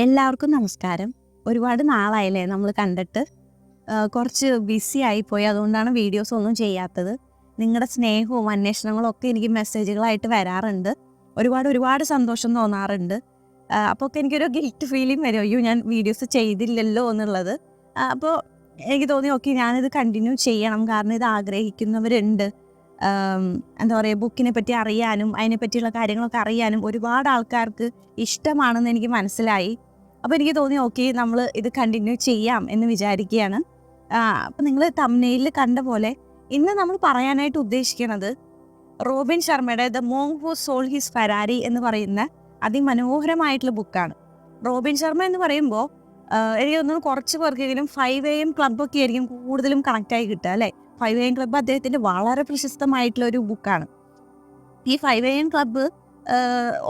എല്ലാവർക്കും നമസ്കാരം. ഒരുപാട് നാളായില്ലേ നമ്മൾ കണ്ടിട്ട്. കുറച്ച് ബിസി ആയിപ്പോയി. അതുകൊണ്ടാണ് വീഡിയോസ് ഒന്നും ചെയ്യാത്തത്. നിങ്ങളുടെ സ്നേഹവും അന്വേഷണങ്ങളും ഒക്കെ എനിക്ക് മെസ്സേജുകളായിട്ട് വരാറുണ്ട്. ഒരുപാട് സന്തോഷം തോന്നാറുണ്ട്. അപ്പോൾ ഒക്കെ എനിക്കൊരു ഗിൽറ്റ് ഫീലിംഗ് വരും, അയ്യോ ഞാൻ വീഡിയോസ് ചെയ്തില്ലല്ലോ എന്നുള്ളത്. അപ്പോൾ എനിക്ക് തോന്നി ഓക്കെ ഞാനിത് കണ്ടിന്യൂ ചെയ്യണം, കാരണം ഇത് ആഗ്രഹിക്കുന്നവരുണ്ട്. എന്താ പറയുക, ബുക്കിനെ പറ്റി അറിയാനും അതിനെപ്പറ്റിയുള്ള കാര്യങ്ങളൊക്കെ അറിയാനും ഒരുപാട് ആൾക്കാർക്ക് ഇഷ്ടമാണെന്ന് എനിക്ക് മനസ്സിലായി. അപ്പോൾ എനിക്ക് തോന്നി ഓക്കെ നമ്മൾ ഇത് കണ്ടിന്യൂ ചെയ്യാം എന്ന് വിചാരിക്കുകയാണ്. അപ്പോൾ നിങ്ങൾ തംബ്നെയിലിൽ കണ്ട പോലെ ഇന്ന് നമ്മൾ പറയാനായിട്ട് ഉദ്ദേശിക്കുന്നത് റോബിൻ ശർമ്മയുടെ the monk who sold his Ferrari എന്ന് പറയുന്ന അതിമനോഹരമായിട്ടുള്ള ബുക്കാണ്. റോബിൻ ശർമ്മ എന്ന് പറയുമ്പോൾ എനിക്ക് തോന്നുന്നു കുറച്ച് പേർക്കെങ്കിലും 5 AM ക്ലബ്ബൊക്കെ ആയിരിക്കും കൂടുതലും കണക്റ്റായി കിട്ടുക അല്ലേ. 5 AM ക്ലബ്ബ് അദ്ദേഹത്തിൻ്റെ വളരെ പ്രശസ്തമായിട്ടുള്ള ഒരു ബുക്കാണ്. ഈ 5 AM ക്ലബ്ബ്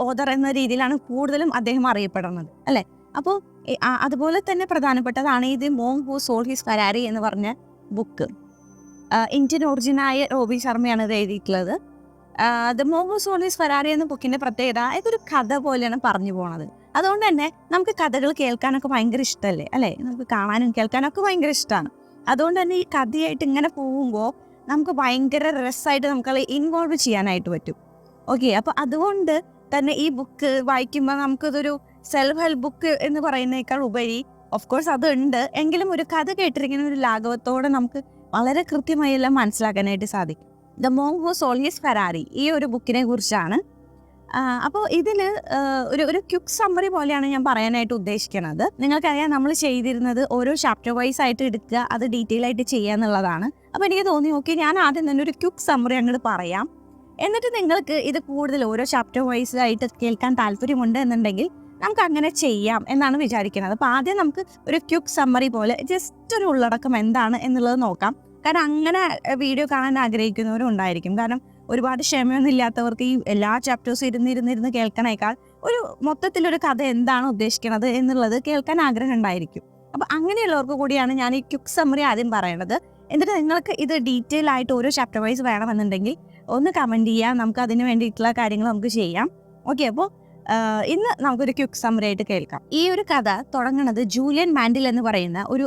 ഓതർ എന്ന രീതിയിലാണ് കൂടുതലും അദ്ദേഹം അറിയപ്പെടുന്നത് അല്ലേ. അപ്പോൾ അതുപോലെ തന്നെ പ്രധാനപ്പെട്ടതാണ് ഇത് monk who sold his Ferrari എന്ന് പറഞ്ഞ ബുക്ക്. ഇന്ത്യൻ ഒറിജിനായ റോബിൻ ശർമ്മയാണ് ഇത് എഴുതിയിട്ടുള്ളത്. The monk who sold his Ferrari എന്ന ബുക്കിൻ്റെ പ്രത്യേകത ഇതൊരു കഥ പോലെയാണ് പറഞ്ഞു പോണത്. അതുകൊണ്ട് തന്നെ നമുക്ക് കഥകൾ കേൾക്കാനൊക്കെ ഭയങ്കര ഇഷ്ടമല്ലേ അല്ലേ, നമുക്ക് കാണാനും കേൾക്കാനൊക്കെ ഭയങ്കര ഇഷ്ടമാണ്. അതുകൊണ്ട് തന്നെ ഈ കഥയായിട്ട് ഇങ്ങനെ പോകുമ്പോൾ നമുക്ക് ഭയങ്കര രസമായിട്ട് നമുക്കത് ഇൻവോൾവ് ചെയ്യാനായിട്ട് പറ്റും. ഓക്കെ, അപ്പോൾ അതുകൊണ്ട് തന്നെ ഈ ബുക്ക് വായിക്കുമ്പോൾ നമുക്കതൊരു സെൽഫ് ഹെൽപ്പ് ബുക്ക് എന്ന് പറയുന്നതിനേക്കാൾ ഉപരി ഓഫ് കോഴ്സ് അതുണ്ട്, എങ്കിലും ഒരു കഥ കേട്ടിരിക്കുന്ന ഒരു ലാഘവത്തോടെ നമുക്ക് വളരെ കൃത്യമായി എല്ലാം മനസ്സിലാക്കാനായിട്ട് സാധിക്കും. The monk who sold his Ferrari ഈ ഒരു ബുക്കിനെ കുറിച്ചാണ്. അപ്പോൾ ഇതിൽ ഒരു ക്വിക്ക് സമ്മറി പോലെയാണ് ഞാൻ പറയാനായിട്ട് ഉദ്ദേശിക്കുന്നത്. നിങ്ങൾക്കറിയാം നമ്മൾ ചെയ്തിരുന്നത് ഓരോ ചാപ്റ്റർ വൈസ് ആയിട്ട് എടുക്കുക, അത് ഡീറ്റെയിൽ ആയിട്ട് ചെയ്യുക എന്നുള്ളതാണ്. അപ്പോൾ എനിക്ക് തോന്നി ഓക്കെ ഞാൻ ആദ്യം തന്നെ ഒരു ക്വിക്ക് സമ്മറി അങ്ങോട്ട് പറയാം, എന്നിട്ട് നിങ്ങൾക്ക് ഇത് കൂടുതൽ ഓരോ ചാപ്റ്റർ വൈസ് ആയിട്ട് കേൾക്കാൻ താല്പര്യമുണ്ട് എന്നുണ്ടെങ്കിൽ നമുക്ക് അങ്ങനെ ചെയ്യാം എന്നാണ് വിചാരിക്കുന്നത്. അപ്പോൾ ആദ്യം നമുക്ക് ഒരു ക്വിക്ക് സമ്മറി പോലെ ജസ്റ്റ് ഒരു ഉള്ളടക്കം എന്താണ് എന്നുള്ളത് നോക്കാം. കാരണം അങ്ങനെ വീഡിയോ കാണാൻ ആഗ്രഹിക്കുന്നവരും ഉണ്ടായിരിക്കും. കാരണം ഒരുപാട് ക്ഷമയൊന്നും ഇല്ലാത്തവർക്ക് ഈ എല്ലാ ചാപ്റ്റേഴ്സും ഇരുന്നിരുന്ന് കേൾക്കാനേക്കാൾ ഒരു മൊത്തത്തിലൊരു കഥ എന്താണ് ഉദ്ദേശിക്കുന്നത് എന്നുള്ളത് കേൾക്കാൻ ആഗ്രഹം ഉണ്ടായിരിക്കും. അപ്പോൾ അങ്ങനെയുള്ളവർക്ക് കൂടിയാണ് ഞാൻ ഈ ക്വിക്ക് സമ്മറി ആദ്യം പറയണത്. എന്നിട്ട് നിങ്ങൾക്ക് ഇത് ഡീറ്റെയിൽ ആയിട്ട് ഓരോ ചാപ്റ്റർ വൈസ് വേണമെന്നുണ്ടെങ്കിൽ ഒന്ന് കമൻറ്റ് ചെയ്യാം, നമുക്ക് അതിന് വേണ്ടിയിട്ടുള്ള കാര്യങ്ങൾ നമുക്ക് ചെയ്യാം. ഓക്കെ, അപ്പോൾ ഇന്ന് നമുക്കൊരു ക്വിക്ക് സമ്മറി ആയിട്ട് കേൾക്കാം. ഈ ഒരു കഥ തുടങ്ങുന്നത് ജൂലിയൻ മാൻഡിൽ എന്ന് പറയുന്ന ഒരു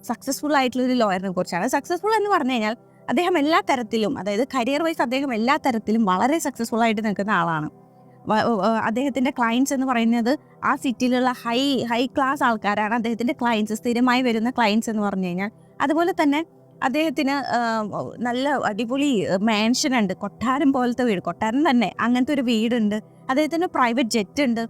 സക്സസ്ഫുൾ ആയിട്ടുള്ള ഒരു ലോയറിനെ കുറിച്ചാണ്. സക്സസ്ഫുൾ എന്ന് പറഞ്ഞു കഴിഞ്ഞാൽ അദ്ദേഹം എല്ലാ തരത്തിലും, അതായത് കരിയർ വൈസ് അദ്ദേഹം എല്ലാ തരത്തിലും വളരെ സക്സസ്ഫുൾ ആയിട്ട് നിൽക്കുന്ന ആളാണ്. അദ്ദേഹത്തിൻ്റെ ക്ലയൻസ് എന്ന് പറയുന്നത് ആ സിറ്റിയിലുള്ള ഹൈ ക്ലാസ് ആൾക്കാരാണ് അദ്ദേഹത്തിൻ്റെ ക്ലയൻസ്, സ്ഥിരമായി വരുന്ന ക്ലയൻസ് എന്ന് പറഞ്ഞു കഴിഞ്ഞാൽ. അതുപോലെ തന്നെ അദ്ദേഹത്തിന് നല്ല അടിപൊളി മാൻഷൻ ഉണ്ട്, കൊട്ടാരം പോലത്തെ വീട്, കൊട്ടാരം തന്നെ അങ്ങനത്തെ ഒരു വീടുണ്ട്. അദ്ദേഹത്തിന് പ്രൈവറ്റ് ജെറ്റ് ഉണ്ട്.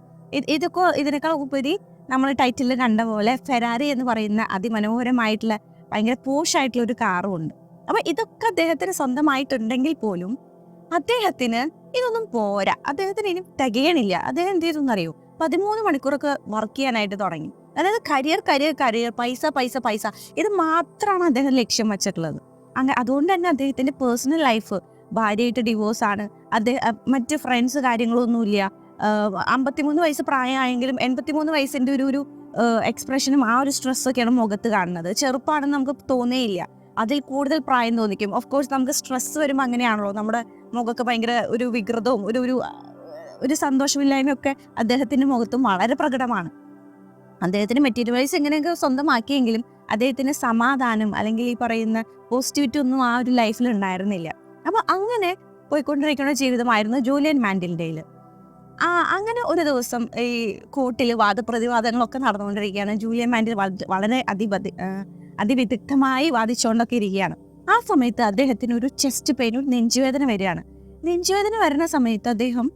ഇതിനേക്കാൾ ഉപരി നമ്മൾ ടൈറ്റിലിൽ കണ്ട പോലെ ഫെരാരി എന്ന് പറയുന്ന അതിമനോഹരമായിട്ടുള്ള ഭയങ്കര പോഷായിട്ടുള്ള ഒരു കാറും ഉണ്ട്. അപ്പോൾ ഇതൊക്കെ അദ്ദേഹത്തിന് സ്വന്തമായിട്ടുണ്ടെങ്കിൽ പോലും അദ്ദേഹത്തിന് ഇതൊന്നും പോരാ, അദ്ദേഹത്തിന് ഇനി തികയണില്ല. അദ്ദേഹം എന്ത് ചെയ്തു എന്നറിയോ, 13 മണിക്കൂറൊക്കെ വർക്ക് ചെയ്യാനായിട്ട് തുടങ്ങി. അതായത് കരിയർ, പൈസ ഇത് മാത്രമാണ് അദ്ദേഹം ലക്ഷ്യം വെച്ചിട്ടുള്ളത്. അതുകൊണ്ട് തന്നെ അദ്ദേഹത്തിൻ്റെ പേഴ്സണൽ ലൈഫ്, ഭാര്യയായിട്ട് ഡിവോഴ്സാണ്, മറ്റ് ഫ്രണ്ട്സ് കാര്യങ്ങളൊന്നുമില്ല. 53 വയസ്സ് പ്രായമായെങ്കിലും 83 വയസ്സിൻ്റെ ഒരു എക്സ്പ്രഷനും ആ ഒരു സ്ട്രെസ്സൊക്കെയാണ് മുഖത്ത് കാണുന്നത്. ചെറുപ്പമാണെന്ന് നമുക്ക് തോന്നേയില്ല, അതിൽ കൂടുതൽ പ്രായം തോന്നിക്കും. ഓഫ് കോഴ്സ് നമുക്ക് സ്ട്രെസ് വരുമ്പോൾ അങ്ങനെയാണല്ലോ, നമ്മുടെ മുഖമൊക്കെ ഭയങ്കര ഒരു വികൃതവും ഒരു സന്തോഷമില്ലായ്മയൊക്കെ അദ്ദേഹത്തിൻ്റെ മുഖത്തും വളരെ പ്രകടമാണ്. അദ്ദേഹത്തിന് മെറ്റീരിയൽസ് എങ്ങനെയൊക്കെ സ്വന്തമാക്കിയെങ്കിലും അദ്ദേഹത്തിന് സമാധാനം അല്ലെങ്കിൽ ഈ പറയുന്ന പോസിറ്റിവിറ്റി ഒന്നും ആ ഒരു ലൈഫിൽ ഉണ്ടായിരുന്നില്ല. അപ്പോൾ അങ്ങനെ പോയിക്കൊണ്ടിരിക്കുന്ന ജീവിതമായിരുന്നു ജൂലിയൻ മാൻഡിലിൻ്റെയിൽ. അങ്ങനെ ഒരു ദിവസം ഈ കോർട്ടിൽ വാദപ്രതിവാദങ്ങളൊക്കെ നടന്നുകൊണ്ടിരിക്കുകയാണ്. ജൂലിയൻ മാൻഡിൽ വളരെ അതിവിദഗ്ധമായി വാദിച്ചുകൊണ്ടൊക്കെ ഇരിക്കുകയാണ്. ആ സമയത്ത് അദ്ദേഹത്തിന് ഒരു ചെസ്റ്റ് പെയിൻ, ഒരു നെഞ്ചുവേദന വരികയാണ്. നെഞ്ചുവേദന വരുന്ന സമയത്ത് അദ്ദേഹം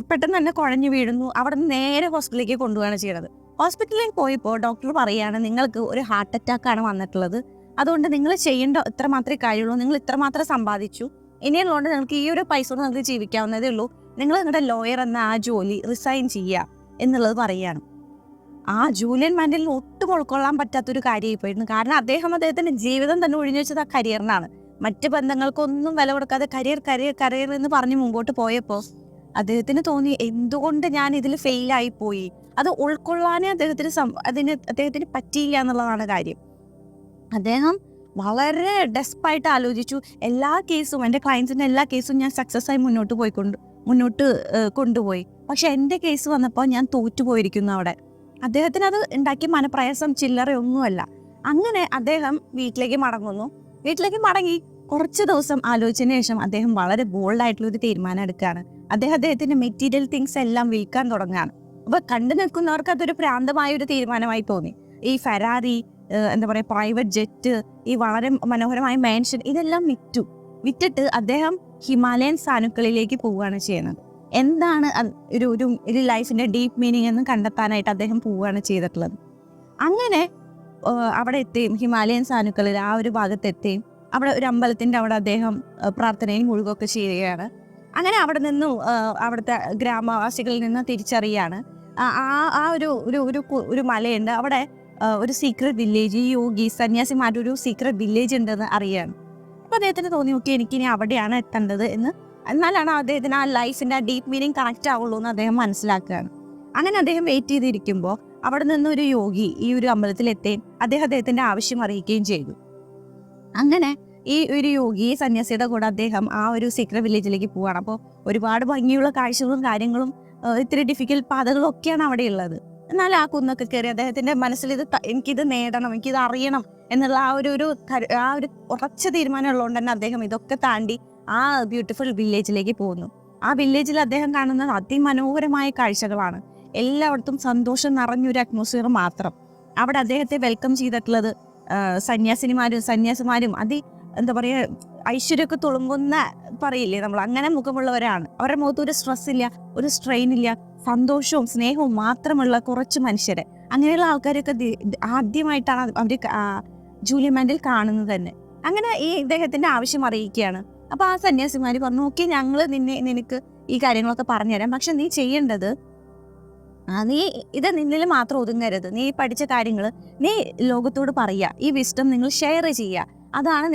പെട്ടെന്ന് തന്നെ കുഴഞ്ഞു വീഴുന്നു. അവിടെ നിന്ന് നേരെ ഹോസ്പിറ്റലിലേക്ക് കൊണ്ടുപോവുകയാണ് ചെയ്യുന്നത്. ഹോസ്പിറ്റലിൽ പോയപ്പോൾ ഡോക്ടർ പറയുകയാണ്, നിങ്ങൾക്ക് ഒരു ഹാർട്ട് അറ്റാക്കാണ് വന്നിട്ടുള്ളത്, അതുകൊണ്ട് നിങ്ങൾ ചെയ്യേണ്ട ഇത്ര മാത്രമേ കാര്യമുള്ളൂ, നിങ്ങൾ ഇത്രമാത്രം സമ്പാദിച്ചു, ഇനിയുള്ളതുകൊണ്ട് നിങ്ങൾക്ക് ഈ ഒരു പൈസ കൊണ്ട് നിങ്ങൾക്ക് ജീവിക്കാവുന്നതേ ഉള്ളൂ, നിങ്ങൾ നിങ്ങളുടെ ലോയർ എന്ന ആ ജോലി റിസൈൻ ചെയ്യുക എന്നുള്ളത് പറയുകയാണ്. ആ ജൂലിയൻ മാൻഡിലിന് ഒട്ടും ഉൾക്കൊള്ളാൻ പറ്റാത്തൊരു കാര്യമായി പോയിരുന്നു. കാരണം അദ്ദേഹത്തിൻ്റെ ജീവിതം തന്നെ ഒഴിഞ്ഞു വെച്ചത് ആ കരിയറിനാണ്. മറ്റ് ബന്ധങ്ങൾക്കൊന്നും വില കൊടുക്കാതെ കരിയർ എന്ന് പറഞ്ഞ് മുമ്പോട്ട് പോയപ്പോൾ അദ്ദേഹത്തിന് തോന്നി, എന്തുകൊണ്ട് ഞാൻ ഇതിൽ ഫെയിലായി പോയി. അത് ഉൾക്കൊള്ളാനേ അദ്ദേഹത്തിന് പറ്റിയില്ല എന്നുള്ളതാണ് കാര്യം. അദ്ദേഹം വളരെ ഡെസ്പായിട്ട് ആലോചിച്ചു. എല്ലാ കേസും, എൻ്റെ ക്ലയൻസിൻ്റെ എല്ലാ കേസും ഞാൻ സക്സസ് ആയി മുന്നോട്ട് കൊണ്ടുപോയി. പക്ഷെ എൻ്റെ കേസ് വന്നപ്പോൾ ഞാൻ തോറ്റുപോയിരിക്കുന്നു അവിടെ. അദ്ദേഹത്തിന് അത് ഉണ്ടാക്കിയ മനപ്രയാസം ചില്ലറയൊന്നുമല്ല. അങ്ങനെ അദ്ദേഹം വീട്ടിലേക്ക് മടങ്ങുന്നു. വീട്ടിലേക്ക് മടങ്ങി കുറച്ച് ദിവസം ആലോചിച്ചതിന് ശേഷം അദ്ദേഹം വളരെ ബോൾഡായിട്ടുള്ള ഒരു തീരുമാനം എടുക്കുകയാണ്. അദ്ദേഹത്തിന്റെ മെറ്റീരിയൽ തിങ്സ് എല്ലാം വിൽക്കാൻ തുടങ്ങുകയാണ്. അപ്പൊ കണ്ടു നിൽക്കുന്നവർക്ക് അതൊരു ഭ്രാന്തമായ ഒരു തീരുമാനമായി തോന്നി. ഈ ഫെറാറി, എന്താ പറയുക, പ്രൈവറ്റ് ജെറ്റ്, ഈ വളരെ മനോഹരമായ മാൻഷൻ, ഇതെല്ലാം വിറ്റിട്ട് അദ്ദേഹം ഹിമാലയൻ സാനുക്കളിലേക്ക് പോവുകയാണ് ചെയ്യുന്നത്. എന്താണ് ഒരു ലൈഫിന്റെ ഡീപ്പ് മീനിങ് എന്ന് കണ്ടെത്താനായിട്ട് അദ്ദേഹം പോവുകയാണ് ചെയ്തിട്ടുള്ളത്. അങ്ങനെ അവിടെ എത്തുകയും ഹിമാലയൻ സാനുക്കളിൽ ആ ഒരു ഭാഗത്തെത്തുകയും അവിടെ ഒരു അമ്പലത്തിന്റെ അവിടെ അദ്ദേഹം പ്രാർത്ഥനയിൽ മുഴുകുകയൊക്കെ ചെയ്യുകയാണ്. അങ്ങനെ അവിടെ നിന്നും അവിടുത്തെ ഗ്രാമവാസികളിൽ നിന്ന് തിരിച്ചറിയാണ് ആ ഒരു മലയുണ്ട്, അവിടെ ഒരു സീക്രട്ട് വില്ലേജ്, ഈ യോഗി സന്യാസിമാരുടെ ഒരു സീക്രട്ട് വില്ലേജ് ഉണ്ടെന്ന് അറിയാണ്. അപ്പൊ അദ്ദേഹത്തിന് തോന്നി, ഓക്കെ, എനിക്കിനി അവിടെയാണ് എത്തേണ്ടത് എന്ന്. എന്നാലാണ് അദ്ദേഹത്തിന് ആ ലൈഫിന്റെ ആ ഡീപ്പ് മീനിങ് കണക്റ്റ് ആവുള്ളൂ എന്ന് അദ്ദേഹം മനസ്സിലാക്കുകയാണ്. അങ്ങനെ അദ്ദേഹം വെയിറ്റ് ചെയ്തിരിക്കുമ്പോൾ അവിടെ നിന്ന് ഒരു യോഗി ഈ ഒരു അമ്പലത്തിലെത്തുകയും അദ്ദേഹത്തിന്റെ ആവശ്യം അറിയിക്കുകയും ചെയ്തു. അങ്ങനെ ഈ ഒരു യോഗി സന്യാസിയുടെ കൂടെ അദ്ദേഹം ആ ഒരു സീക്രട്ട് വില്ലേജിലേക്ക് പോവാണ്. അപ്പോൾ ഒരുപാട് ഭംഗിയുള്ള കാഴ്ചകളും കാര്യങ്ങളും ഇത്തിരി ഡിഫിക്കൽട്ട് പാതകളും ഒക്കെയാണ് അവിടെ ഉള്ളത്. എന്നാൽ ആ കുന്നൊക്കെ കയറി അദ്ദേഹത്തിന്റെ മനസ്സിൽ എനിക്കിത് നേടണം, എനിക്കിത് അറിയണം എന്നുള്ള ആ ഒരു ഉറച്ച തീരുമാനം ഉള്ളതുകൊണ്ട് തന്നെ അദ്ദേഹം ഇതൊക്കെ താണ്ടി ആ ബ്യൂട്ടിഫുൾ വില്ലേജിലേക്ക് പോകുന്നു. ആ വില്ലേജിൽ അദ്ദേഹം കാണുന്നത് അതിമനോഹരമായ കാഴ്ചകളാണ്. എല്ലായിടത്തും സന്തോഷം നിറഞ്ഞൊരു അറ്റ്മോസ്ഫിയർ മാത്രം. അവിടെ അദ്ദേഹത്തെ വെൽക്കം ചെയ്തിട്ടുള്ളത് സന്യാസിമാരും എന്താ പറയുക, ഐശ്വര്യമൊക്കെ തുളുമ്പുന്ന പറയില്ലേ നമ്മൾ, അങ്ങനെ മുഖമുള്ളവരാണ്. അവരുടെ മുഖത്ത് ഒരു സ്ട്രെസ് ഇല്ല, ഒരു സ്ട്രെയിൻ ഇല്ല, സന്തോഷവും സ്നേഹവും മാത്രമുള്ള കുറച്ച് മനുഷ്യരെ. അങ്ങനെയുള്ള ആൾക്കാരൊക്കെ ആദ്യമായിട്ടാണ് അവർ ജൂലിയൻ മാൻഡൽ കാണുന്നത് തന്നെ. അങ്ങനെ ഈ ഇദ്ദേഹത്തിന്റെ ആവശ്യം അറിയിക്കുകയാണ്. അപ്പൊ ആ സന്യാസിമാര് പറഞ്ഞു, ഓക്കെ, ഞങ്ങൾ നിനക്ക് ഈ കാര്യങ്ങളൊക്കെ പറഞ്ഞുതരാം, പക്ഷെ നീ ചെയ്യേണ്ടത്, നീ ഇത് നിന്നിൽ മാത്രം ഒതുങ്ങരുത്. നീ പഠിച്ച കാര്യങ്ങൾ നീ ലോകത്തോട് പറയുക, ഈ വിസ്ഡം നിങ്ങൾ ഷെയർ ചെയ്യുക, അതാണ്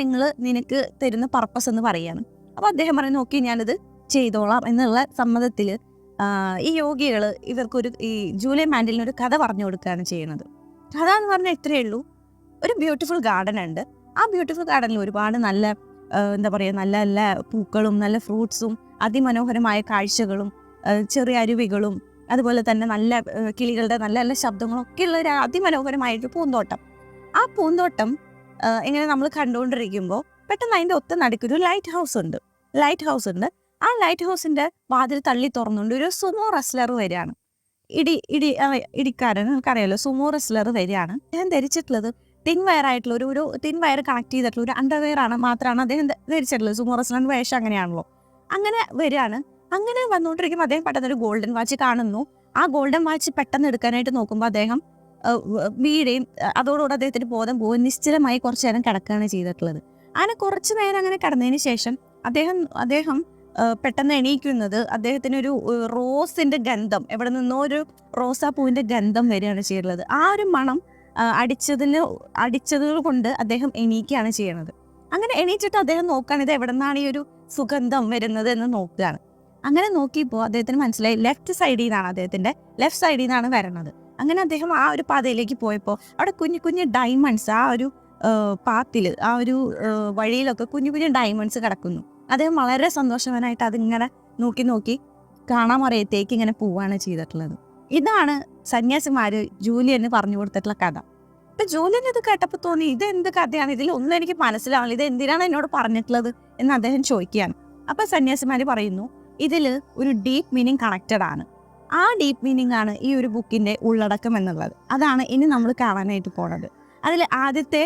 നിനക്ക് തരുന്ന പർപ്പസ് എന്ന് പറയാണ്. അപ്പൊ അദ്ദേഹം പറയുന്നു, ഓക്കെ, ഞാനിത് ചെയ്തോളാം എന്നുള്ള സമ്മതത്തില് ഈ യോഗികൾ ഈ ജൂലിയൻ മാൻഡലിന് ഒരു കഥ പറഞ്ഞു കൊടുക്കുകയാണ് ചെയ്യുന്നത്. കഥ എന്ന് പറഞ്ഞാൽ ഇത്രയേ ഉള്ളൂ. ഒരു ബ്യൂട്ടിഫുൾ ഗാർഡൻ ഉണ്ട്. ആ ബ്യൂട്ടിഫുൾ ഗാർഡനിൽ ഒരുപാട് നല്ല എന്താ പറയുക, നല്ല നല്ല പൂക്കളും നല്ല ഫ്രൂട്ട്സും അതിമനോഹരമായ കാഴ്ചകളും ചെറിയ അരുവികളും അതുപോലെ തന്നെ നല്ല കിളികളുടെ നല്ല നല്ല ശബ്ദങ്ങളും ഒക്കെ ഉള്ള ഒരു അതിമനോഹരമായൊരു പൂന്തോട്ടം. ആ പൂന്തോട്ടം ഇങ്ങനെ നമ്മൾ കണ്ടുകൊണ്ടിരിക്കുമ്പോൾ പെട്ടെന്ന് അതിൻ്റെ ഒത്ത നടുക്കൊരു ലൈറ്റ് ഹൗസ് ഉണ്ട്. ആ ലൈറ്റ് ഹൗസിന്റെ വാതിൽ തള്ളി തുറന്നുകൊണ്ട് ഒരു സുമോ റെസ്ലർ വരികയാണ്. ഇടിക്കാരൻ, നമുക്കറിയാലോ, സുമോ റെസ്ലർ വരികയാണ്. അദ്ദേഹം ധരിച്ചിട്ടുള്ളത് തിൻ വയർ ആയിട്ടുള്ള ഒരു തിൻ വയർ കണക്ട് ചെയ്തിട്ടുള്ള ഒരു അണ്ടർവെയർ മാത്രമാണ് അദ്ദേഹം ധരിച്ചിട്ടുള്ളത്. സുമോ റെസ്ലറിന്റെ വേഷം അങ്ങനെയാണല്ലോ. അങ്ങനെ വരികയാണ്. അങ്ങനെ വന്നുകൊണ്ടിരിക്കുമ്പോൾ അദ്ദേഹം പെട്ടെന്ന് ഒരു ഗോൾഡൻ വാച്ച് കാണുന്നു. ആ ഗോൾഡൻ വാച്ച് പെട്ടെന്ന് എടുക്കാനായിട്ട് നോക്കുമ്പോൾ അദ്ദേഹം വീഴുകയും അതോടുകൂടെ അദ്ദേഹത്തിന് ബോധം പോകും. നിശ്ചലമായി കുറച്ചു നേരം കിടക്കുകയാണ് ചെയ്തിട്ടുള്ളത്. അങ്ങനെ കുറച്ചു നേരം അങ്ങനെ കിടന്നതിന് ശേഷം അദ്ദേഹം പെട്ടെന്ന് എണീക്കുന്നത് അദ്ദേഹത്തിന് ഒരു റോസിന്റെ ഗന്ധം, എവിടെ നിന്നോ ഒരു റോസാപ്പൂവിന്റെ ഗന്ധം വരികയാണ് ചെയ്യുന്നത്. ആ ഒരു മണം അടിച്ചതുകൾ കൊണ്ട് അദ്ദേഹം എണീക്കുകയാണ് ചെയ്യുന്നത്. അങ്ങനെ എണീറ്റിട്ട് അദ്ദേഹം നോക്കുകയാണ്, ഇത് എവിടെ നിന്നാണ് ഈ ഒരു സുഗന്ധം വരുന്നത് എന്ന് നോക്കുകയാണ്. അങ്ങനെ നോക്കിയപ്പോൾ അദ്ദേഹത്തിന് മനസ്സിലായി ലെഫ്റ്റ് സൈഡിൽ നിന്നാണ് വരുന്നത്. അങ്ങനെ അദ്ദേഹം ആ ഒരു പാതയിലേക്ക് പോയപ്പോൾ അവിടെ കുഞ്ഞു കുഞ്ഞു ഡയമണ്ട്സ്, ആ ഒരു പാത്തിൽ, ആ ഒരു വഴിയിലൊക്കെ കുഞ്ഞു കുഞ്ഞു ഡയമണ്ട്സ് കിടക്കുന്നു. അദ്ദേഹം വളരെ സന്തോഷവാനായിട്ട് അതിങ്ങനെ നോക്കി കാണാമറയത്തേക്ക് ഇങ്ങനെ പോവുകയാണ് ചെയ്തിട്ടുള്ളത്. ഇതാണ് സന്യാസിമാര് ജൂലിയന് പറഞ്ഞു കൊടുത്തിട്ടുള്ള കഥ. അപ്പൊ ജൂലിയൻ ഇത് കേട്ടപ്പോൾ തോന്നി, ഇത് എന്ത് കഥയാണ്, ഇതിലൊന്നും എനിക്ക് മനസ്സിലാവില്ല, ഇത് എന്തിനാണ് എന്നോട് പറഞ്ഞിട്ടുള്ളത് എന്ന് അദ്ദേഹം ചോദിക്കുകയാണ്. അപ്പൊ സന്യാസിമാര് പറയുന്നു, ഇതില് ഒരു ഡീപ്പ് മീനിങ് കണക്റ്റഡ് ആണ്. ആ ഡീപ്പ് മീനിങ് ആണ് ഈ ഒരു ബുക്കിന്റെ ഉള്ളടക്കം എന്നുള്ളത്. അതാണ് ഇനി നമ്മൾ കാണാനായിട്ട് പോണത്. അതിൽ ആദ്യത്തെ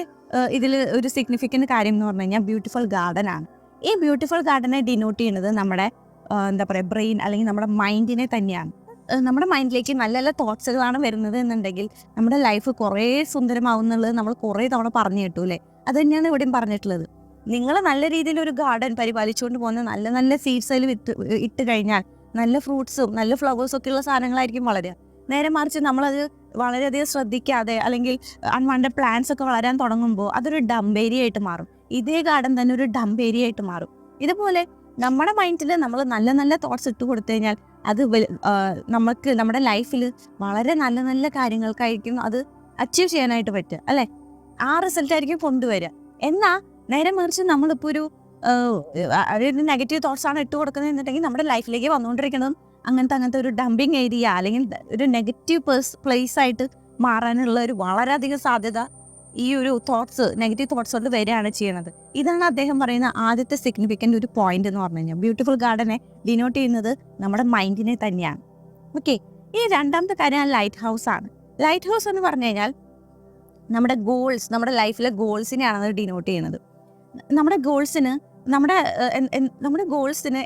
ഇതിൽ ഒരു സിഗ്നിഫിക്കൻറ്റ് കാര്യം എന്ന് പറഞ്ഞു കഴിഞ്ഞാൽ ബ്യൂട്ടിഫുൾ ഗാർഡൻ ആണ്. ഈ ബ്യൂട്ടിഫുൾ ഗാർഡനെ ഡിനോട്ട് ചെയ്യുന്നത് നമ്മുടെ എന്താ പറയുക, ബ്രെയിൻ അല്ലെങ്കിൽ നമ്മുടെ മൈൻഡിനെ തന്നെയാണ്. നമ്മുടെ മൈൻഡിലേക്ക് നല്ല നല്ല തോട്ട്സുകളാണ് വരുന്നത് എന്നുണ്ടെങ്കിൽ നമ്മുടെ ലൈഫ് കുറേ സുന്ദരമാവും എന്നുള്ളത് നമ്മൾ കുറേ തവണ പറഞ്ഞു കേട്ടു അല്ലേ. അത് തന്നെയാണ് ഇവിടെയും പറഞ്ഞിട്ടുള്ളത്. നിങ്ങൾ നല്ല രീതിയിൽ ഒരു ഗാർഡൻ പരിപാലിച്ചുകൊണ്ട് പോകുന്ന നല്ല നല്ല സീഡ്സ് അതിൽ ഇട്ട് കഴിഞ്ഞാൽ നല്ല ഫ്രൂട്ട്സും നല്ല ഫ്ലവേഴ്സും ഒക്കെ ഉള്ള സാധനങ്ങളായിരിക്കും വളരുക. നേരെ മറിച്ച് നമ്മളത് വളരെയധികം ശ്രദ്ധിക്കാതെ അല്ലെങ്കിൽ അൺവാണ്ടഡ് പ്ലാന്റ്സ് ഒക്കെ വളരാൻ തുടങ്ങുമ്പോൾ അതൊരു ഡംപ് ഏരിയ ആയിട്ട് മാറും. ഇതേ ഗാർഡൻ തന്നെ ഒരു ഡംപ് ഏരിയ ആയിട്ട് മാറും. ഇതുപോലെ നമ്മുടെ മൈൻഡിൽ നമ്മൾ നല്ല നല്ല തോട്ട്സ് ഇട്ട് കൊടുത്തു കഴിഞ്ഞാൽ അത് നമുക്ക് നമ്മുടെ ലൈഫിൽ വളരെ നല്ല നല്ല കാര്യങ്ങൾക്കായിരിക്കും അത് അച്ചീവ് ചെയ്യാനായിട്ട് പറ്റുക അല്ലേ. ആ റിസൾട്ട് ആയിരിക്കും കൊണ്ടുവരിക. എന്നാൽ നേരെ മറിച്ച് നമ്മളിപ്പോൾ ഒരു നെഗറ്റീവ് തോട്ട്സ് ആണ് ഇട്ട് കൊടുക്കുന്നത് എന്നുണ്ടെങ്കിൽ നമ്മുടെ ലൈഫിലേക്ക് വന്നുകൊണ്ടിരിക്കുന്നതും അങ്ങനത്തെ ഒരു ഡംപിങ് ഏരിയ അല്ലെങ്കിൽ ഒരു നെഗറ്റീവ് പ്ലേസ് ആയിട്ട് മാറാനുള്ള ഒരു വളരെയധികം സാധ്യത ഈ ഒരു നെഗറ്റീവ് തോട്ട്സ് കൊണ്ട് വരികയാണ് ചെയ്യുന്നത്. ഇതാണ് അദ്ദേഹം പറയുന്ന ആദ്യത്തെ സിഗ്നിഫിക്കൻ്റ് ഒരു പോയിന്റ് എന്ന് പറഞ്ഞു കഴിഞ്ഞാൽ. ബ്യൂട്ടിഫുൾ ഗാർഡനെ ഡിനോട്ട് ചെയ്യുന്നത് നമ്മുടെ മൈൻഡിനെ തന്നെയാണ്. ഓക്കെ, ഈ രണ്ടാമത്തെ കാര്യം ലൈറ്റ് ഹൗസ് ആണ്. ലൈറ്റ് ഹൗസ് എന്ന് പറഞ്ഞു കഴിഞ്ഞാൽ നമ്മുടെ ഗോൾസ്, നമ്മുടെ ലൈഫിലെ ഗോൾസിനെയാണ് അത് ഡിനോട്ട് ചെയ്യുന്നത്. നമ്മുടെ ഗോൾസിന്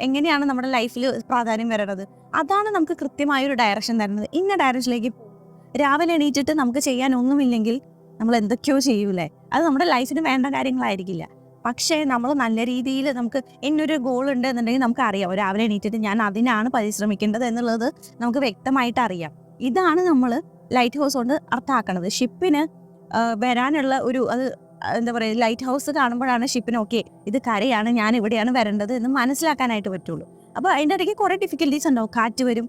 എങ്ങനെയാണ് നമ്മുടെ ലൈഫിൽ പ്രാധാന്യം വരണത്, അതാണ് നമുക്ക് കൃത്യമായൊരു ഡയറക്ഷൻ തരുന്നത്. ഇന്ന ഡയറക്ഷനിലേക്ക് രാവിലെ എണീറ്റിട്ട് നമുക്ക് ചെയ്യാൻ ഒന്നുമില്ലെങ്കിൽ നമ്മൾ എന്തൊക്കെയോ ചെയ്യൂലേ, അത് നമ്മുടെ ലൈഫിന് വേണ്ട കാര്യങ്ങളായിരിക്കില്ല. പക്ഷേ നമ്മൾ നല്ല രീതിയിൽ നമുക്ക് ഇന്നൊരു ഗോൾ ഉണ്ട് എന്നുണ്ടെങ്കിൽ നമുക്ക് അറിയാം, രാവിലെ എണീറ്റിട്ട് ഞാൻ അതിനാണ് പരിശ്രമിക്കേണ്ടത് എന്നുള്ളത് നമുക്ക് വ്യക്തമായിട്ട് അറിയാം. ഇതാണ് നമ്മൾ ലൈറ്റ് ഹൗസ് കൊണ്ട് അർത്ഥമാക്കണത്. ഷിപ്പിന് വരാനുള്ള അത് എന്താ പറയുക, ലൈറ്റ് ഹൗസ് കാണുമ്പോഴാണ് ഷിപ്പിന് ഓക്കെ ഇത് കരയാണ്, ഞാൻ ഇവിടെയാണ് വരേണ്ടത് എന്ന് മനസ്സിലാക്കാനായിട്ട് പറ്റുള്ളൂ. അപ്പോൾ അതിൻ്റെ ഇടയ്ക്ക് കുറേ ഡിഫിക്കൽട്ടീസ് ഉണ്ടാവും. കാറ്റ് വരും,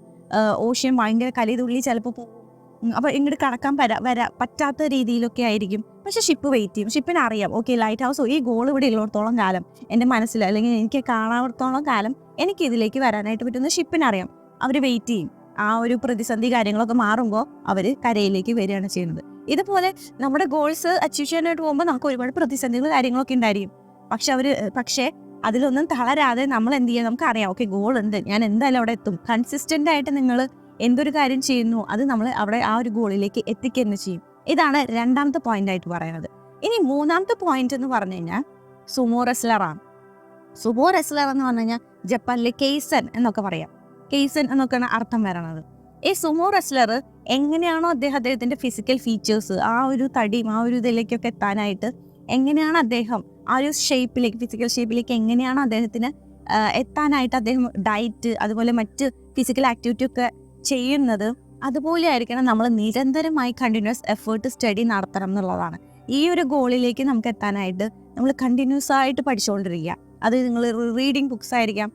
ഓഷ്യൻ ഭയങ്കര കലിതുള്ളി ചിലപ്പോൾ പോകും, അപ്പോൾ ഇങ്ങോട്ട് കടക്കാൻ പറ്റാത്ത രീതിയിലൊക്കെ ആയിരിക്കും. പക്ഷെ ഷിപ്പ് വെയിറ്റ് ചെയ്യും. ഷിപ്പിന് അറിയാം ഓക്കെ ലൈറ്റ് ഹൗസ് ഈ ഗോൾ ഇവിടെ ഉള്ളിടത്തോളം കാലം എൻ്റെ മനസ്സിൽ അല്ലെങ്കിൽ എനിക്ക് കാണാത്തോളം കാലം എനിക്ക് ഇതിലേക്ക് വരാനായിട്ട് പറ്റുന്ന ഷിപ്പിനറിയാം. അവർ വെയിറ്റ് ചെയ്യും. ആ ഒരു പ്രതിസന്ധി കാര്യങ്ങളൊക്കെ മാറുമ്പോൾ അവർ കരയിലേക്ക് വരികയാണ് ചെയ്യുന്നത്. ഇതുപോലെ നമ്മുടെ ഗോൾസ് അച്ചീവ് ചെയ്യാനായിട്ട് പോകുമ്പോൾ നമുക്ക് ഒരുപാട് പ്രതിസന്ധികൾ കാര്യങ്ങളൊക്കെ ഉണ്ടായിരിക്കും. പക്ഷേ അതിലൊന്നും തളരാതെ നമ്മൾ എന്ത് ചെയ്യുക, നമുക്കറിയാം ഓക്കെ ഗോൾ ഉണ്ട്, ഞാൻ എന്തായാലും അവിടെ എത്തും. കൺസിസ്റ്റൻ്റ് ആയിട്ട് നിങ്ങൾ എന്തൊരു കാര്യം ചെയ്യുന്നു അത് നമ്മൾ അവിടെ ആ ഒരു ഗോളിലേക്ക് എത്തിക്കുക തന്നെ ചെയ്യും. ഇതാണ് രണ്ടാമത്തെ പോയിന്റ് ആയിട്ട് പറയുന്നത്. ഇനി മൂന്നാമത്തെ പോയിന്റ് എന്ന് പറഞ്ഞു കഴിഞ്ഞാൽ സുമോ റെസ്ലറാണ്. സുമോ റെസ്ലർ എന്ന് പറഞ്ഞു കഴിഞ്ഞാൽ ജപ്പാനിലെ കെയ്സൻ എന്നൊക്കെ പറയാം. കെയ്സൻ എന്നൊക്കെയാണ് അർത്ഥം വരണത്. ഈ സുമോ റെസ്ലർ എങ്ങനെയാണോ അദ്ദേഹത്തിൻ്റെ ഫിസിക്കൽ ഫീച്ചേഴ്സ്, ആ ഒരു തടിയും ആ ഒരു ഇതിലേക്കൊക്കെ എത്താനായിട്ട് എങ്ങനെയാണ് അദ്ദേഹം ആ ഒരു ഷേപ്പിലേക്ക്, ഫിസിക്കൽ ഷേപ്പിലേക്ക് എങ്ങനെയാണോ അദ്ദേഹത്തിന് എത്താനായിട്ട് അദ്ദേഹം ഡയറ്റ് അതുപോലെ മറ്റ് ഫിസിക്കൽ ആക്ടിവിറ്റി ഒക്കെ ചെയ്യുന്നത്, അതുപോലെ ആയിരിക്കണം നമ്മൾ നിരന്തരമായി കണ്ടിന്യൂസ് എഫേർട്ട് സ്റ്റഡി നടത്തണം എന്നുള്ളതാണ്. ഈ ഒരു ഗോളിലേക്ക് നമുക്ക് എത്താനായിട്ട് നമ്മൾ കണ്ടിന്യൂസ് ആയിട്ട് പഠിച്ചുകൊണ്ടിരിക്കുക. അത് നിങ്ങൾ റീഡിങ് ബുക്സ് ആയിരിക്കാം,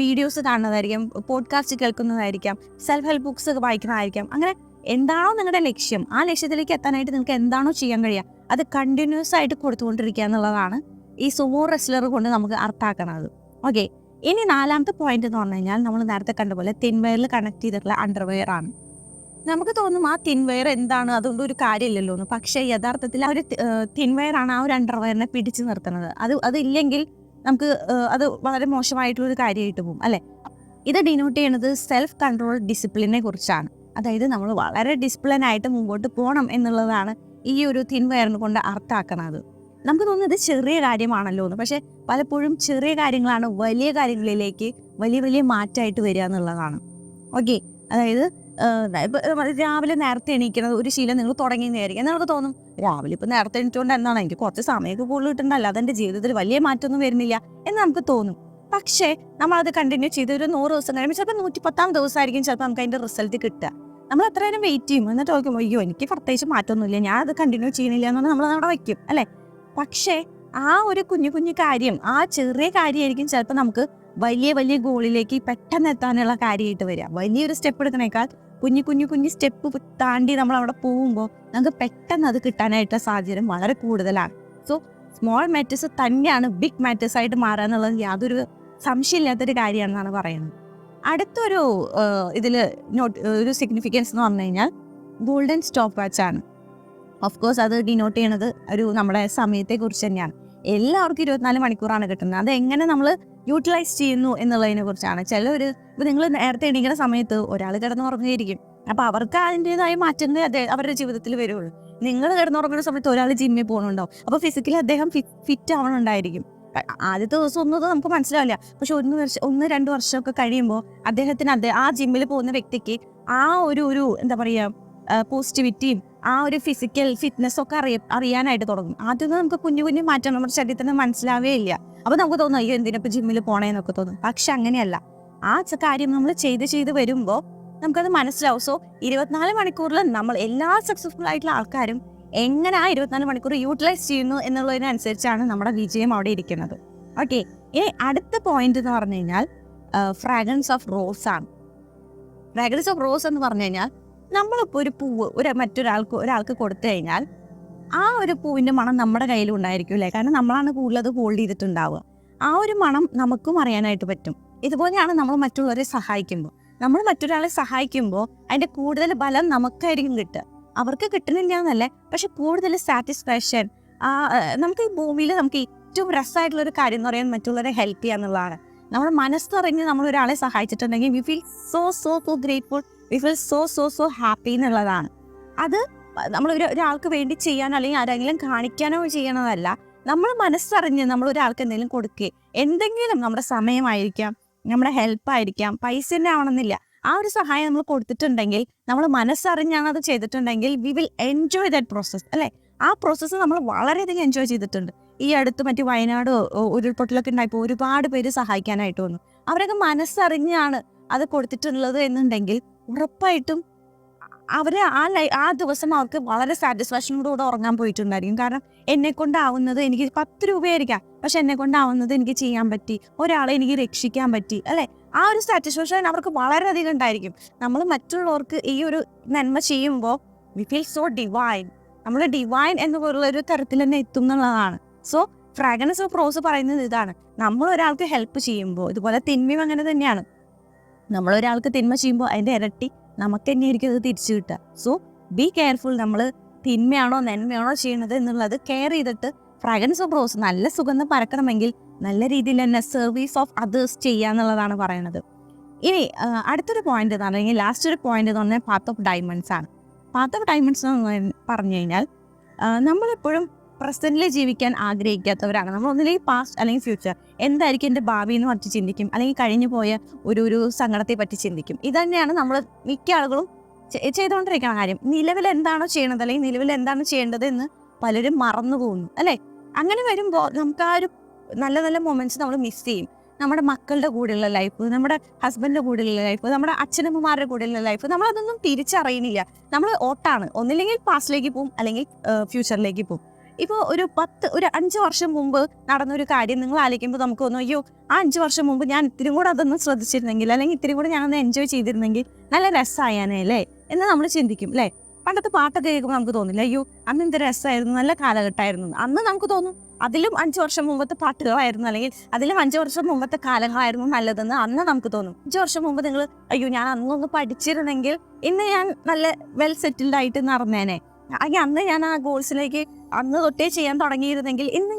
വീഡിയോസ് കാണുന്നതായിരിക്കാം, പോഡ്കാസ്റ്റ് കേൾക്കുന്നതായിരിക്കാം, സെൽഫ് ഹെൽപ്പ് ബുക്സ് വായിക്കുന്നതായിരിക്കാം. അങ്ങനെ എന്താണോ നിങ്ങളുടെ ലക്ഷ്യം, ആ ലക്ഷ്യത്തിലേക്ക് എത്താനായിട്ട് നിങ്ങൾക്ക് എന്താണോ ചെയ്യാൻ കഴിയുക അത് കണ്ടിന്യൂസ് ആയിട്ട് കൊടുത്തുകൊണ്ടിരിക്കുക എന്നുള്ളതാണ് ഈ സുമോ റെസ്ലർ കൊണ്ട് നമുക്ക് അർത്ഥമാക്കണത്. ഓക്കെ, ഇനി നാലാമത്തെ പോയിന്റ് എന്ന് പറഞ്ഞു കഴിഞ്ഞാൽ നമ്മൾ നേരത്തെ കണ്ട പോലെ തിൻവെയറിൽ കണക്ട് ചെയ്തിട്ടുള്ള അണ്ടർവെയർ ആണ്. നമുക്ക് തോന്നും ആ തിൻവെയർ എന്താണ്, അതുകൊണ്ട് ഒരു കാര്യമില്ലല്ലോ എന്ന്. പക്ഷേ യഥാർത്ഥത്തിൽ ആ ഒരു തിൻവെയർ ആണ് ആ ഒരു അണ്ടർവെയറിനെ പിടിച്ചു നിർത്തുന്നത്. അതില്ലെങ്കിൽ നമുക്ക് അത് വളരെ മോശമായിട്ടുള്ളൊരു കാര്യമായിട്ട് പോകും അല്ലേ. ഇത് ഡിനോട്ട് ചെയ്യുന്നത് സെൽഫ് കൺട്രോൾ ഡിസിപ്ലിനെ കുറിച്ചാണ്. അതായത് നമ്മൾ വളരെ ഡിസിപ്ലിനായിട്ട് മുമ്പോട്ട് പോകണം എന്നുള്ളതാണ് ഈ ഒരു തിൻവെയറിനെ കൊണ്ട് അർത്ഥമാക്കുന്നത്. നമുക്ക് തോന്നുന്നത് ചെറിയ കാര്യമാണല്ലോ എന്ന്. പക്ഷെ പലപ്പോഴും ചെറിയ കാര്യങ്ങളാണ് വലിയ കാര്യങ്ങളിലേക്ക് വലിയ മാറ്റമായിട്ട് വരിക എന്നുള്ളതാണ്. ഓക്കെ, അതായത് രാവിലെ നേരത്തെ എണീക്കുന്നത് ഒരു ശീലം നിങ്ങൾ തുടങ്ങിയെന്നായിരിക്കും. നിങ്ങൾക്ക് തോന്നും രാവിലെ ഇപ്പം നേരത്തെ എണീറ്റുകൊണ്ട് എന്താണ് എനിക്ക് കുറച്ച് സമയമൊക്കെ കൂടുതൽ കിട്ടുന്നുണ്ടല്ലോ, അതെൻ്റെ ജീവിതത്തിൽ വലിയ മാറ്റമൊന്നും വരുന്നില്ല എന്ന് നമുക്ക് തോന്നും. പക്ഷേ നമ്മളത് കണ്ടിന്യൂ ചെയ്ത് ഒരു 100 ദിവസം കഴിയുമ്പോൾ ചിലപ്പോൾ 110ാം ദിവസമായിരിക്കും ചിലപ്പോൾ നമുക്ക് അതിൻ്റെ റിസൾട്ട് കിട്ടുക. നമ്മൾ അത്രയും വെയിറ്റ് ചെയ്യും. എന്നിട്ട് നോക്കുമ്പോൾ അയ്യോ എനിക്ക് പ്രത്യേകിച്ച് മാറ്റമൊന്നുമില്ല, ഞാൻ അത് കണ്ടിന്യൂ ചെയ്യണില്ല എന്ന് നമ്മൾ അവിടെ വയ്ക്കും അല്ലേ. പക്ഷേ ആ ഒരു കുഞ്ഞു കാര്യം, ആ ചെറിയ കാര്യമായിരിക്കും ചിലപ്പോൾ നമുക്ക് വലിയ ഗോളിലേക്ക് പെട്ടെന്ന് എത്താനുള്ള കാര്യമായിട്ട് വരിക. വലിയൊരു സ്റ്റെപ്പ് എടുക്കണേക്കാൾ കുഞ്ഞു സ്റ്റെപ്പ് താണ്ടി നമ്മൾ അവിടെ പോകുമ്പോൾ നമുക്ക് പെട്ടെന്ന് അത് കിട്ടാനായിട്ട് സാഹചര്യം വളരെ കൂടുതലാണ്. സോ സ്മോൾ മാറ്റേഴ്സ് തന്നെയാണ് ബിഗ് മാറ്റേഴ്സ് ആയിട്ട് മാറുക എന്നുള്ളത് യാതൊരു സംശയമില്ലാത്തൊരു കാര്യമാണെന്നാണ് പറയുന്നത്. അടുത്തൊരു ഒരു സിഗ്നിഫിക്കൻസ് എന്ന് പറഞ്ഞു കഴിഞ്ഞാൽ ഗോൾഡൻ സ്റ്റോപ്പ് വാച്ച് ആണ്. ഓഫ് കോഴ്സ് അത് ഡിനോട്ട് ചെയ്യണത് നമ്മുടെ സമയത്തെക്കുറിച്ച് തന്നെയാണ്. എല്ലാവർക്കും 24 മണിക്കൂറാണ് കിട്ടുന്നത്. അത് എങ്ങനെ നമ്മൾ യൂട്ടിലൈസ് ചെയ്യുന്നു എന്നുള്ളതിനെ കുറിച്ചാണ്. ഇപ്പോൾ നിങ്ങൾ നേരത്തെ എണീക്കുന്ന സമയത്ത് ഒരാൾ കിടന്നുറങ്ങുകയായിരിക്കും. അപ്പോൾ അവർക്ക് അതിൻ്റെതായ മാറ്റങ്ങൾ അവരുടെ ജീവിതത്തിൽ വരുള്ളൂ. നിങ്ങൾ കിടന്നുറങ്ങുന്ന സമയത്ത് ഒരാൾ ജിമ്മിൽ പോകുന്നുണ്ടാവും. അപ്പോൾ ഫിസിക്കലി അദ്ദേഹം ഫിറ്റ് ആവണുണ്ടായിരിക്കും. ആദ്യത്തെ ദിവസം ഒന്നും നമുക്ക് മനസ്സിലാവില്ല. പക്ഷെ 1-2 വർഷമൊക്കെ കഴിയുമ്പോൾ അദ്ദേഹത്തിന് ആ ജിമ്മിൽ പോകുന്ന വ്യക്തിക്ക് ആ ഒരു എന്താ പറയുക പോസിറ്റിവിറ്റിയും ആ ഒരു ഫിസിക്കൽ ഫിറ്റ്നസ് ഒക്കെ അറിയാനായിട്ട് തുടങ്ങും. ആദ്യമൊന്നും നമുക്ക് കുഞ്ഞു മാറ്റം നമ്മുടെ ശരീരത്തിന് മനസ്സിലാവേ ഇല്ല. അപ്പോൾ നമുക്ക് തോന്നും അയ്യോ എന്തിനപ്പോൾ ജിമ്മിൽ പോണേന്നൊക്കെ തോന്നും. പക്ഷെ അങ്ങനെയല്ല. ആ കാര്യം നമ്മൾ ചെയ്ത് വരുമ്പോൾ നമുക്കത് മനസ്സിലാവും. സോ 24 മണിക്കൂറിൽ നമ്മൾ എല്ലാ സക്സസ്ഫുൾ ആയിട്ടുള്ള ആൾക്കാരും എങ്ങനെ ആ 24 മണിക്കൂർ യൂട്ടിലൈസ് ചെയ്യുന്നു എന്നുള്ളതിനനുസരിച്ചാണ് നമ്മുടെ വിജയം അവിടെ ഇരിക്കുന്നത്. ഓക്കെ, ഇനി അടുത്ത പോയിന്റ് എന്ന് പറഞ്ഞു കഴിഞ്ഞാൽ ഫ്രാഗ്രൻസ് ഓഫ് റോസ് ആണ്. ഫ്രാഗ്രൻസ് ഓഫ് റോസ് എന്ന് പറഞ്ഞു കഴിഞ്ഞാൽ നമ്മളിപ്പോൾ ഒരു പൂവ് ഒരാൾക്ക് കൊടുത്തു കഴിഞ്ഞാൽ ആ ഒരു പൂവിൻ്റെ മണം നമ്മുടെ കയ്യിലും ഉണ്ടായിരിക്കും അല്ലേ. കാരണം നമ്മളാണ് കൂടുതലത് ഹോൾഡ് ചെയ്തിട്ടുണ്ടാവുക. ആ ഒരു മണം നമുക്കും അറിയാനായിട്ട് പറ്റും. ഇതുപോലെയാണ് നമ്മൾ മറ്റുള്ളവരെ സഹായിക്കുമ്പോൾ. നമ്മൾ മറ്റൊരാളെ സഹായിക്കുമ്പോൾ അതിൻ്റെ കൂടുതൽ ബലം നമുക്കായിരിക്കും കിട്ടുക. അവർക്ക് കിട്ടുന്നില്ല എന്നല്ലേ, പക്ഷെ കൂടുതൽ സാറ്റിസ്ഫാക്ഷൻ. നമുക്ക് ഈ ഭൂമിയിൽ നമുക്ക് ഏറ്റവും രസമായിട്ടുള്ളൊരു കാര്യം എന്ന് പറയാൻ മറ്റുള്ളവരെ ഹെൽപ്പ് ചെയ്യുക എന്നുള്ളതാണ്. നമ്മൾ മനസ്സറിഞ്ഞ് നമ്മൾ ഒരാളെ സഹായിച്ചിട്ടുണ്ടെങ്കിൽ we feel so so so grateful, we feel so so so happy എന്നുള്ളതാണ്. അത് നമ്മൾ ഒരാൾക്ക് വേണ്ടി ചെയ്യാനോ അല്ലെങ്കിൽ ആരെങ്കിലും കാണിക്കാനോ ചെയ്യണതല്ല. നമ്മൾ മനസ്സറിഞ്ഞ് നമ്മൾ ഒരാൾക്ക് എന്തെങ്കിലും കൊടുക്കുക, എന്തെങ്കിലും നമ്മുടെ സമയമായിരിക്കാം, നമ്മുടെ ഹെൽപ്പായിരിക്കാം, പൈസ തന്നെ ആവണമെന്നില്ല, ആ ഒരു സഹായം നമ്മൾ കൊടുത്തിട്ടുണ്ടെങ്കിൽ, നമ്മൾ മനസ്സറിഞ്ഞാണ് അത് ചെയ്തിട്ടുണ്ടെങ്കിൽ we will enjoy that process അല്ലേ. ആ പ്രോസസ്സ് നമ്മൾ വളരെയധികം എൻജോയ് ചെയ്തിട്ടുണ്ട്. ഈ അടുത്ത് മറ്റു വയനാട് ഉരുൾപൊട്ടലൊക്കെ ഉണ്ടായപ്പോൾ ഒരുപാട് പേര് സഹായിക്കാനായിട്ട് വന്നു. അവരൊക്കെ മനസ്സറിഞ്ഞാണ് അത് കൊടുത്തിട്ടുള്ളത് എന്നുണ്ടെങ്കിൽ ഉറപ്പായിട്ടും അവർ ആ ദിവസം അവർക്ക് വളരെ സാറ്റിസ്ഫാക്ഷനോടുകൂടെ ഉറങ്ങാൻ പോയിട്ടുണ്ടായിരിക്കും. കാരണം എന്നെ കൊണ്ടാവുന്നത്, എനിക്ക് 10 രൂപയായിരിക്കാം, പക്ഷെ എന്നെ കൊണ്ടാവുന്നത് എനിക്ക് ചെയ്യാൻ പറ്റി, ഒരാളെ എനിക്ക് രക്ഷിക്കാൻ പറ്റി അല്ലേ. ആ ഒരു സാറ്റിസ്ഫാക്ഷൻ അവർക്ക് വളരെയധികം ഉണ്ടായിരിക്കും. നമ്മൾ മറ്റുള്ളവർക്ക് ഈ ഒരു നന്മ ചെയ്യുമ്പോൾ വി ഫീൽ സോ ഡിവൈൻ. നമ്മൾ ഡിവൈൻ എന്നുള്ളൊരു തരത്തിൽ തന്നെ എത്തും എന്നുള്ളതാണ്. സോ ഫ്രാഗ്രൻസ് ഓഫ് റോസ് പറയുന്നത് ഇതാണ്. നമ്മൾ ഒരാൾക്ക് ഹെൽപ്പ് ചെയ്യുമ്പോൾ, ഇതുപോലെ തിന്മയും അങ്ങനെ തന്നെയാണ്, നമ്മൾ ഒരാൾക്ക് തിന്മ ചെയ്യുമ്പോൾ അതിൻ്റെ ഇരട്ടി നമുക്ക് തന്നെയായിരിക്കും അത് തിരിച്ചു കിട്ടുക. So be careful. നമ്മൾ തിന്മയാണോ നന്മയാണോ ചെയ്യണത് എന്നുള്ളത് കെയർ ചെയ്തിട്ട് ഫ്രാഗ്രൻസ് ഓഫ് റോസ് നല്ല സുഗന്ധം പരക്കണമെങ്കിൽ നല്ല രീതിയിൽ തന്നെ സർവീസ് ഓഫ് അതേഴ്സ് ചെയ്യുക എന്നുള്ളതാണ് പറയുന്നത്. ഇനി അടുത്തൊരു പോയിന്റ് എന്ന് പറഞ്ഞാൽ, ലാസ്റ്റ് ഒരു പോയിന്റ് എന്ന് പറഞ്ഞാൽ പാത്ത് ഓഫ് ഡയമണ്ട്സ് ആണ്. പാത്ത് ഓഫ് ഡയമണ്ട്സ് എന്ന് പറഞ്ഞു കഴിഞ്ഞാൽ നമ്മളെപ്പോഴും പ്രസന്റിൽ ജീവിക്കാൻ ആഗ്രഹിക്കാത്തവരാണ്. നമ്മൾ ഒന്നില്ലെങ്കിൽ പാസ്റ്റ് അല്ലെങ്കിൽ ഫ്യൂച്ചർ, എന്തായിരിക്കും എൻ്റെ ഭാവി എന്ന് പറ്റി ചിന്തിക്കും, അല്ലെങ്കിൽ കഴിഞ്ഞു പോയ ഒരു സങ്കടത്തെ പറ്റി ചിന്തിക്കും. ഇത് തന്നെയാണ് നമ്മൾ മിക്ക ആളുകളും ചെയ്തുകൊണ്ടിരിക്കുന്ന കാര്യം. നിലവിൽ എന്താണോ ചെയ്യണത് അല്ലെങ്കിൽ നിലവിൽ എന്താണ് ചെയ്യേണ്ടത് എന്ന് പലരും മറന്നു പോകുന്നു അല്ലേ. അങ്ങനെ വരുമ്പോൾ നമുക്ക് ആ ഒരു നല്ല നല്ല മൊമെന്റ്സ് നമ്മൾ മിസ് ചെയ്യും. നമ്മുടെ മക്കളുടെ കൂടെയുള്ള ലൈഫ്, നമ്മുടെ ഹസ്ബൻഡിൻ്റെ കൂടെയുള്ള ലൈഫ്, നമ്മുടെ അച്ഛനമ്മമാരുടെ കൂടെയുള്ള ലൈഫ്, നമ്മളതൊന്നും തിരിച്ചറിയുന്നില്ല. നമ്മൾ ഓട്ടാണ്, ഒന്നില്ലെങ്കിൽ പാസ്റ്റിലേക്ക് പോകും അല്ലെങ്കിൽ ഫ്യൂച്ചറിലേക്ക് പോകും. ഇപ്പോൾ ഒരു 5 വർഷം മുമ്പ് നടന്നൊരു കാര്യം നിങ്ങൾ ആലോചിക്കുമ്പോൾ നമുക്ക് തോന്നും, അയ്യോ ആ 5 വർഷം മുമ്പ് ഞാൻ ഇത്തിരി കൂടെ അതൊന്ന് ശ്രദ്ധിച്ചിരുന്നെങ്കിൽ, അല്ലെങ്കിൽ ഇത്തിരി കൂടെ ഞാനൊന്ന് എൻജോയ് ചെയ്തിരുന്നെങ്കിൽ നല്ല രസമായാനേ അല്ലേ എന്ന് നമ്മൾ ചിന്തിക്കും അല്ലേ. പണ്ടത്തെ പാട്ടൊക്കെ കേൾക്കുമ്പോൾ നമുക്ക് തോന്നില്ല, അയ്യോ അന്ന് എന്ത് രസമായിരുന്നു, നല്ല കാലഘട്ടമായിരുന്നു അന്ന്. നമുക്ക് തോന്നും അതിലും 5 വർഷം മുമ്പത്തെ പാട്ടുകളായിരുന്നു, അല്ലെങ്കിൽ അതിലും 5 വർഷം മുമ്പത്തെ കാലങ്ങളായിരുന്നു നല്ലതെന്ന് അന്ന് നമുക്ക് തോന്നും. 5 വർഷം മുമ്പ് നിങ്ങൾ അയ്യോ ഞാൻ അന്നൊന്ന് പഠിച്ചിരുന്നെങ്കിൽ ഇന്ന് ഞാൻ നല്ല വെൽ സെറ്റിൽഡ് ആയിട്ട് നടന്നേനെ, അല്ലെങ്കിൽ അന്ന് ഞാൻ ആ ഗോൾസിലേക്ക് അന്ന് തൊട്ടേ ചെയ്യാൻ തുടങ്ങിയിരുന്നെങ്കിൽ ഇന്ന്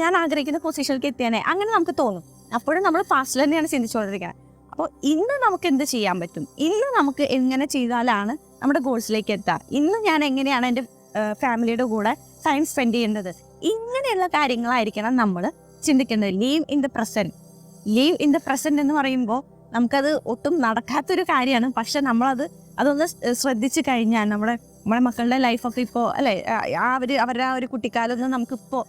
ഞാൻ ആഗ്രഹിക്കുന്ന പൊസിഷനിലേക്ക് എത്തിയാനേ, അങ്ങനെ നമുക്ക് തോന്നും. അപ്പോഴും നമ്മൾ ഫാസ്റ്റിൽ തന്നെയാണ് ചിന്തിച്ചുകൊണ്ടിരിക്കുന്നത്. അപ്പോൾ ഇന്ന് നമുക്ക് എന്ത് ചെയ്യാൻ പറ്റും, ഇന്ന് നമുക്ക് എങ്ങനെ ചെയ്താലാണ് നമ്മുടെ ഗോൾസിലേക്ക് എത്തുക, ഇന്ന് ഞാൻ എങ്ങനെയാണ് എൻ്റെ ഫാമിലിയുടെ കൂടെ ടൈം സ്പെൻഡ് ചെയ്യേണ്ടത്, ഇങ്ങനെയുള്ള കാര്യങ്ങളായിരിക്കണം നമ്മൾ ചിന്തിക്കേണ്ടത്. Leave in the present. Leave in the present എന്ന് പറയുമ്പോൾ നമുക്കത് ഒട്ടും നടക്കാത്തൊരു കാര്യമാണ്. പക്ഷെ അതൊന്ന് ശ്രദ്ധിച്ചു കഴിഞ്ഞാൽ നമ്മുടെ മക്കളുടെ ലൈഫൊക്കെ ഇപ്പോൾ അല്ലേ, അവരുടെ ആ ഒരു കുട്ടിക്കാലമൊന്നും നമുക്കിപ്പോൾ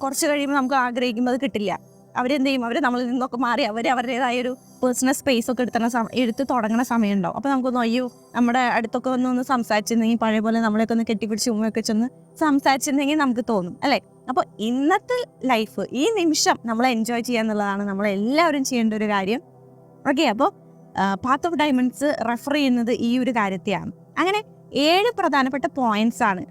കുറച്ച് കഴിയുമ്പോൾ നമുക്ക് ആഗ്രഹിക്കുമ്പോൾ അത് കിട്ടില്ല. അവരെന്ത് ചെയ്യും, അവർ നമ്മളിൽ നിന്നൊക്കെ മാറി അവരുടേതായ ഒരു പേഴ്സണൽ സ്പേസ് ഒക്കെ എടുത്ത് തുടങ്ങുന്ന സമയം ഉണ്ടാവും. അപ്പോൾ നമുക്കൊന്ന് അയ്യോ നമ്മുടെ അടുത്തൊക്കെ ഒന്ന് സംസാരിച്ചിരുന്നെങ്കിൽ, പഴയ പോലെ നമ്മളെയൊക്കെ ഒന്ന് കെട്ടിപ്പിടിച്ച് ഉമ്മയൊക്കെ ചെന്ന് സംസാരിച്ചിരുന്നെങ്കിൽ നമുക്ക് തോന്നും അല്ലേ. അപ്പോൾ ഇന്നത്തെ ലൈഫ്, ഈ നിമിഷം നമ്മൾ എൻജോയ് ചെയ്യുക എന്നുള്ളതാണ് നമ്മളെല്ലാവരും ചെയ്യേണ്ട ഒരു കാര്യം. ഓക്കെ, അപ്പോൾ പാത്ത് ഓഫ് ഡയമണ്ട്സ് റെഫർ ചെയ്യുന്നത് ഈ ഒരു കാര്യത്തെയാണ്. അങ്ങനെ 7 പ്രധാനപ്പെട്ട പോയിന്റ്സ് ആണ്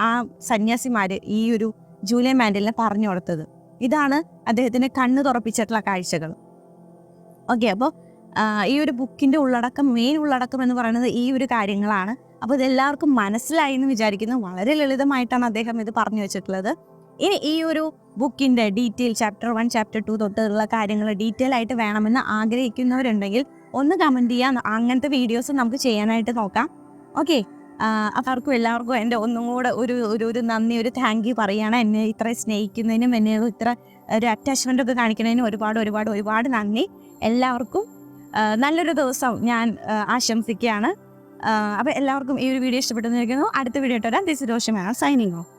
ആ സന്യാസിമാർ ഈ ഒരു ജൂലിയൻ മാൻഡലിനെ പറഞ്ഞു കൊടുത്തത്. ഇതാണ് അദ്ദേഹത്തിന് കണ്ണ് തുറപ്പിച്ചിട്ടുള്ള കാഴ്ചകൾ. ഓക്കെ, അപ്പോൾ ഈ ഒരു ബുക്കിൻ്റെ മെയിൻ ഉള്ളടക്കം എന്ന് പറയുന്നത് ഈ ഒരു കാര്യങ്ങളാണ്. അപ്പോൾ ഇതെല്ലാവർക്കും മനസ്സിലായി എന്ന് വിചാരിക്കുന്നു. വളരെ ലളിതമായിട്ടാണ് അദ്ദേഹം ഇത് പറഞ്ഞു വെച്ചിട്ടുള്ളത്. ഇനി ഈ ഒരു ബുക്കിൻ്റെ ഡീറ്റെയിൽ ചാപ്റ്റർ 1 ചാപ്റ്റർ 2 തൊട്ടുള്ള കാര്യങ്ങൾ ഡീറ്റെയിൽ ആയിട്ട് വേണമെന്ന് ആഗ്രഹിക്കുന്നവരുണ്ടെങ്കിൽ ഒന്ന് കമൻറ്റ് ചെയ്യാം. അങ്ങനത്തെ വീഡിയോസ് നമുക്ക് ചെയ്യാനായിട്ട് നോക്കാം. ഓക്കെ, അവർക്കും എല്ലാവർക്കും എൻ്റെ ഒന്നും കൂടെ ഒരു നന്ദി, ഒരു താങ്ക് യു പറയുകയാണ്. എന്നെ ഇത്ര സ്നേഹിക്കുന്നതിനും എന്നെ ഇത്ര ഒരു അറ്റാച്ച്മെൻ്റ് ഒക്കെ കാണിക്കുന്നതിനും ഒരുപാട് നന്ദി. എല്ലാവർക്കും നല്ലൊരു ദിവസം ഞാൻ ആശംസിക്കുകയാണ്. അപ്പോൾ എല്ലാവർക്കും ഈ ഒരു വീഡിയോ ഇഷ്ടപ്പെട്ടെന്നിരിക്കുന്നു. അടുത്ത വീഡിയോ ഇട്ട് വരാം. This is Roshi ma'am signing of.